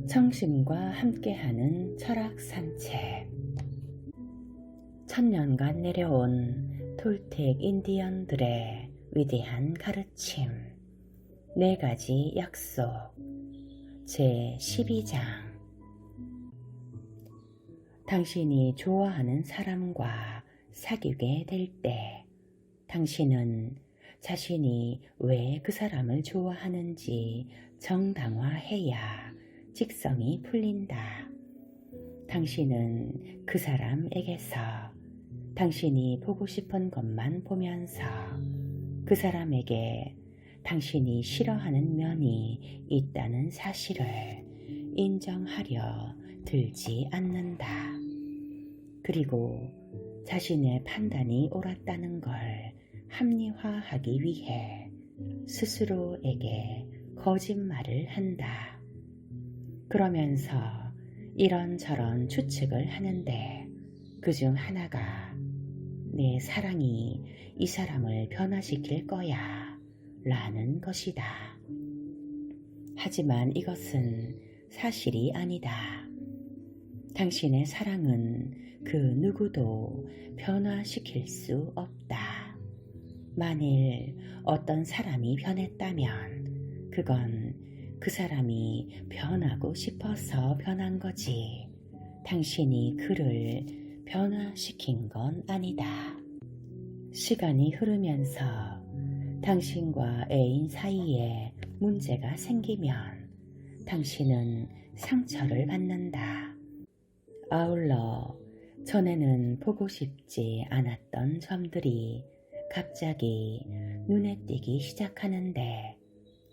청심과 함께하는 철학 산책. 천년간 내려온 톨텍 인디언들의 위대한 가르침. 4가지 약속. 제12장. 당신이 좋아하는 사람과 사귀게 될 때, 당신은 자신이 왜 그 사람을 좋아하는지 정당화해야 직성이 풀린다. 당신은 그 사람에게서 당신이 보고 싶은 것만 보면서 그 사람에게 당신이 싫어하는 면이 있다는 사실을 인정하려 들지 않는다. 그리고 자신의 판단이 옳았다는 걸 합리화하기 위해 스스로에게 거짓말을 한다. 그러면서 이런저런 추측을 하는데 그중 하나가 내 사랑이 이 사람을 변화시킬 거야 라는 것이다. 하지만 이것은 사실이 아니다. 당신의 사랑은 그 누구도 변화시킬 수 없다. 만일 어떤 사람이 변했다면 그건 그 사람이 변하고 싶어서 변한 거지 당신이 그를 변화시킨 건 아니다. 시간이 흐르면서 당신과 애인 사이에 문제가 생기면 당신은 상처를 받는다. 아울러 전에는 보고 싶지 않았던 점들이 갑자기 눈에 띄기 시작하는데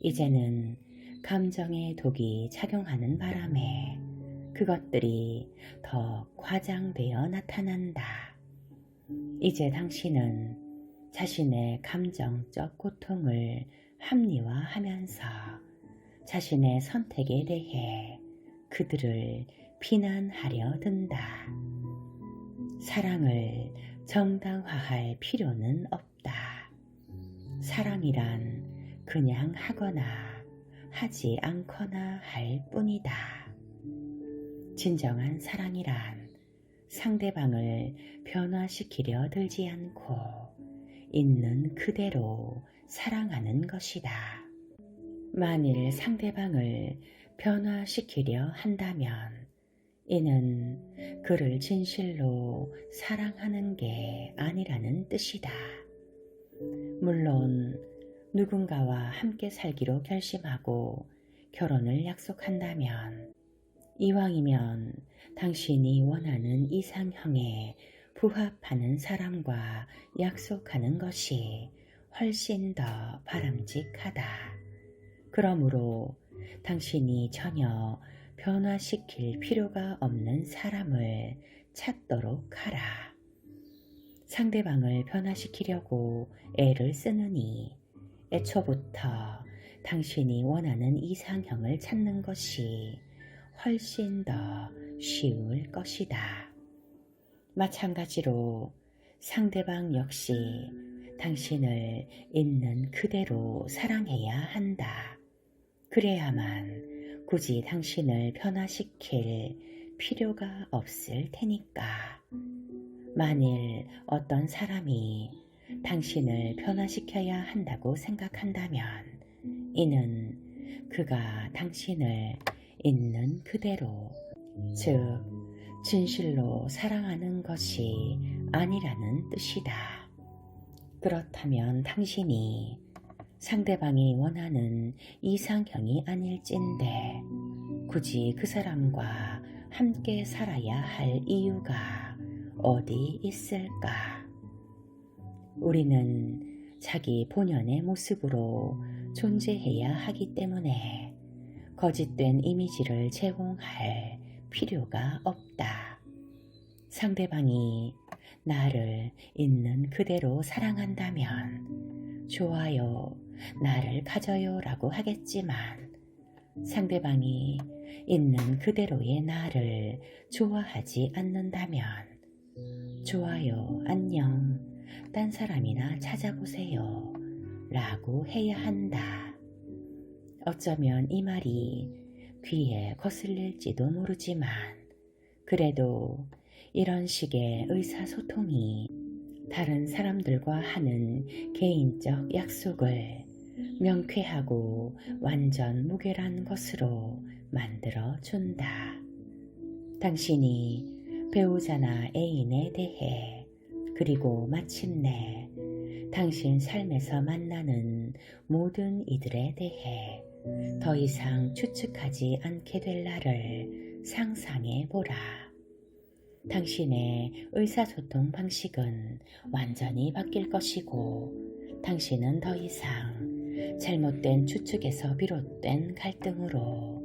이제는 감정의 독이 작용하는 바람에 그것들이 더 과장되어 나타난다. 이제 당신은 자신의 감정적 고통을 합리화하면서 자신의 선택에 대해 그들을 비난하려 든다. 사랑을 정당화할 필요는 없다. 사랑이란 그냥 하거나 하지 않거나 할 뿐이다. 진정한 사랑이란 상대방을 변화시키려 들지 않고 있는 그대로 사랑하는 것이다. 만일 상대방을 변화시키려 한다면 이는 그를 진실로 사랑하는 게 아니라는 뜻이다. 물론 누군가와 함께 살기로 결심하고 결혼을 약속한다면 이왕이면 당신이 원하는 이상형에 부합하는 사람과 약속하는 것이 훨씬 더 바람직하다. 그러므로 당신이 전혀 변화시킬 필요가 없는 사람을 찾도록 하라. 상대방을 변화시키려고 애를 쓰느니 애초부터 당신이 원하는 이상형을 찾는 것이 훨씬 더 쉬울 것이다. 마찬가지로 상대방 역시 당신을 있는 그대로 사랑해야 한다. 그래야만 굳이 당신을 변화시킬 필요가 없을 테니까. 만일 어떤 사람이 당신을 변화시켜야 한다고 생각한다면 이는 그가 당신을 있는 그대로, 즉 진실로 사랑하는 것이 아니라는 뜻이다. 그렇다면 당신이 상대방이 원하는 이상형이 아닐진데 굳이 그 사람과 함께 살아야 할 이유가 어디 있을까? 우리는 자기 본연의 모습으로 존재해야 하기 때문에 거짓된 이미지를 제공할 필요가 없다. 상대방이 나를 있는 그대로 사랑한다면 좋아요, 나를 가져요 라고 하겠지만 상대방이 있는 그대로의 나를 좋아하지 않는다면 좋아요, 안녕, 딴 사람이나 찾아보세요 라고 해야 한다. 어쩌면 이 말이 귀에 거슬릴지도 모르지만 그래도 이런 식의 의사소통이 다른 사람들과 하는 개인적 약속을 명쾌하고 완전 무결한 것으로 만들어 준다. 당신이 배우자나 애인에 대해 그리고 마침내 당신 삶에서 만나는 모든 이들에 대해 더 이상 추측하지 않게 될 날을 상상해 보라. 당신의 의사소통 방식은 완전히 바뀔 것이고 당신은 더 이상 잘못된 추측에서 비롯된 갈등으로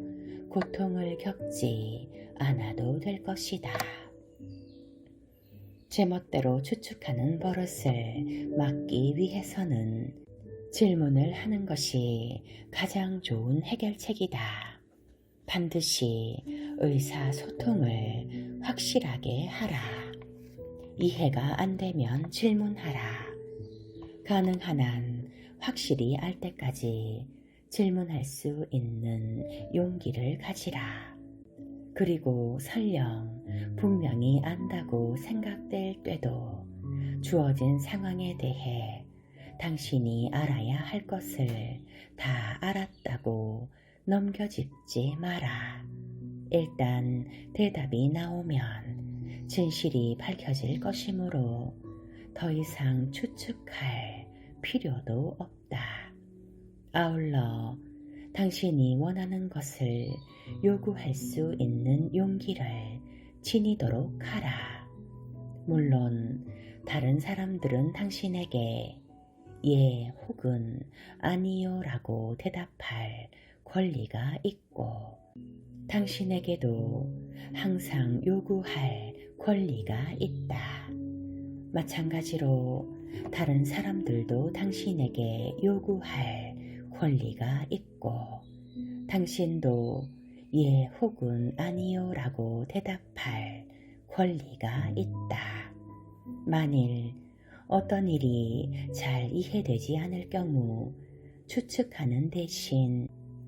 고통을 겪지 않아도 될 것이다. 제멋대로 추측하는 버릇을 막기 위해서는 질문을 하는 것이 가장 좋은 해결책이다. 반드시 의사소통을 확실하게 하라. 이해가 안 되면 질문하라. 가능한 한 확실히 알 때까지 질문할 수 있는 용기를 가지라. 그리고 설령 분명히 안다고 생각될 때도 주어진 상황에 대해 당신이 알아야 할 것을 다 알았다고 넘겨짚지 마라. 일단 대답이 나오면 진실이 밝혀질 것이므로 더 이상 추측할 필요도 없다. 아울러 당신이 원하는 것을 요구할 수 있는 용기를 지니도록 하라. 물론 다른 사람들은 당신에게 예 혹은 아니요 라고 대답할 권리가 있고 당신에게도 항상 요구할 권리가 있다. 마찬가지로 다른 사람들도 당신에게 요구할 권리가 있고 당신도 예 혹은 아니요 라고 대답할 권리가 있다. 만일 어떤 일이 잘 이해되지 않을 경우 추측하는 대신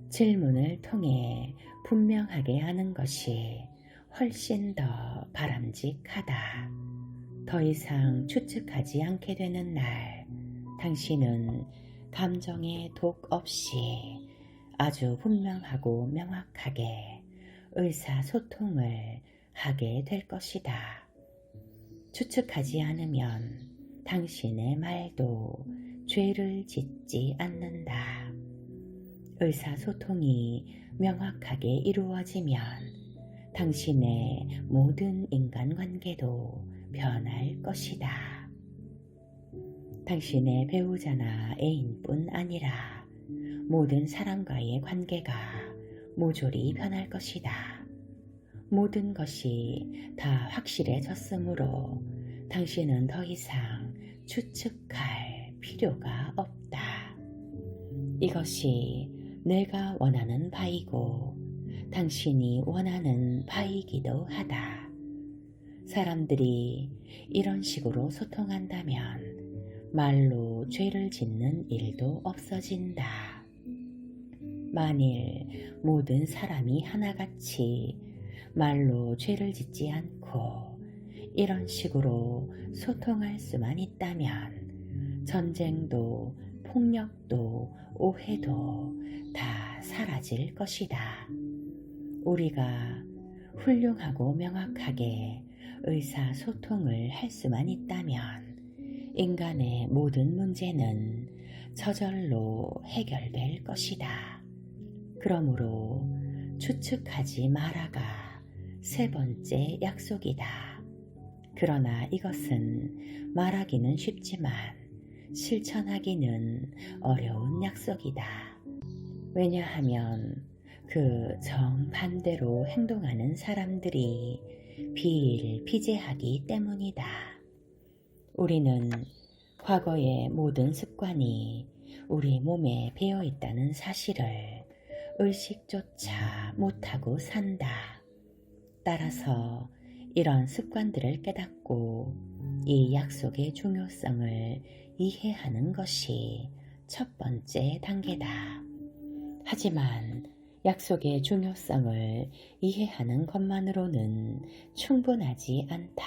질문을 통해 분명하게 하는 것이 훨씬 더 바람직하다. 더 이상 추측하지 않게 되는 날, 당신은 감정의 독 없이 아주 분명하고 명확하게 의사소통을 하게 될 것이다. 추측하지 않으면 당신의 말도 죄를 짓지 않는다. 의사소통이 명확하게 이루어지면 당신의 모든 인간관계도 변할 것이다. 당신의 배우자나 애인뿐 아니라 모든 사람과의 관계가 모조리 변할 것이다. 모든 것이 다 확실해졌으므로 당신은 더 이상 추측할 필요가 없다. 이것이 내가 원하는 바이고 당신이 원하는 바이기도 하다. 사람들이 이런 식으로 소통한다면 말로 죄를 짓는 일도 없어진다. 만일 모든 사람이 하나같이 말로 죄를 짓지 않고 이런 식으로 소통할 수만 있다면 전쟁도 폭력도 오해도 다 사라질 것이다. 우리가 훌륭하고 명확하게 의사소통을 할 수만 있다면 인간의 모든 문제는 저절로 해결될 것이다. 그러므로 추측하지 마라가 세 번째 약속이다. 그러나 이것은 말하기는 쉽지만 실천하기는 어려운 약속이다. 왜냐하면 그 정반대로 행동하는 사람들이 비일비재하기 때문이다. 우리는 과거의 모든 습관이 우리 몸에 배어 있다는 사실을 의식조차 못하고 산다. 따라서 이런 습관들을 깨닫고 이 약속의 중요성을 이해하는 것이 첫 번째 단계다. 하지만 약속의 중요성을 이해하는 것만으로는 충분하지 않다.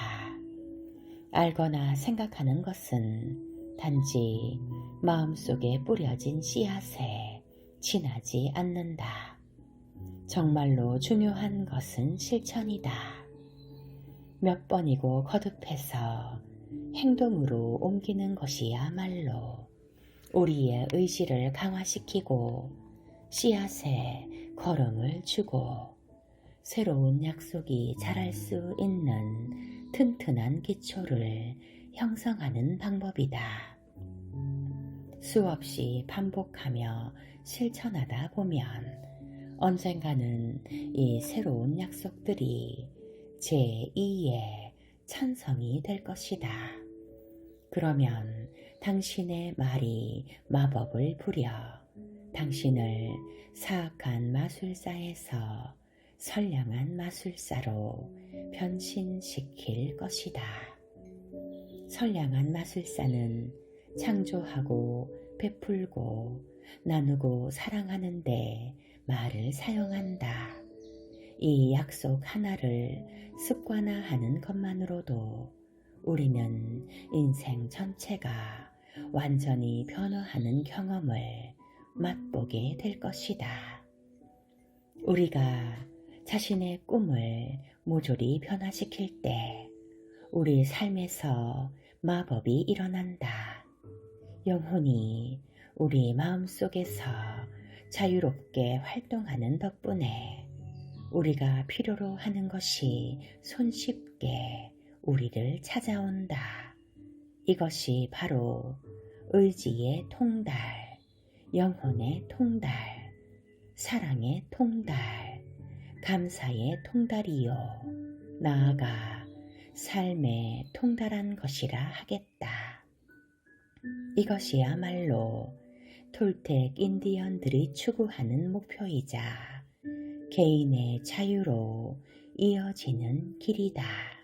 알거나 생각하는 것은 단지 마음속에 뿌려진 씨앗에 지나지 않는다. 정말로 중요한 것은 실천이다. 몇 번이고 거듭해서 행동으로 옮기는 것이야말로 우리의 의지를 강화시키고 씨앗에 걸음을 주고 새로운 약속이 자랄 수 있는 튼튼한 기초를 형성하는 방법이다. 수없이 반복하며 실천하다 보면 언젠가는 이 새로운 약속들이 제2의 천성이 될 것이다. 그러면 당신의 말이 마법을 부려 당신을 사악한 마술사에서 선량한 마술사로 변신시킬 것이다. 선량한 마술사는 창조하고 베풀고 나누고 사랑하는데 말을 사용한다. 이 약속 하나를 습관화하는 것만으로도 우리는 인생 전체가 완전히 변화하는 경험을 맛보게 될 것이다. 우리가 자신의 꿈을 모조리 변화시킬 때 우리 삶에서 마법이 일어난다. 영혼이 우리 마음속에서 자유롭게 활동하는 덕분에 우리가 필요로 하는 것이 손쉽게 우리를 찾아온다. 이것이 바로 의지의 통달, 영혼의 통달, 사랑의 통달, 감사의 통달이요. 나아가 삶의 통달한 것이라 하겠다. 이것이야말로 톨텍 인디언들이 추구하는 목표이자 개인의 자유로 이어지는 길이다.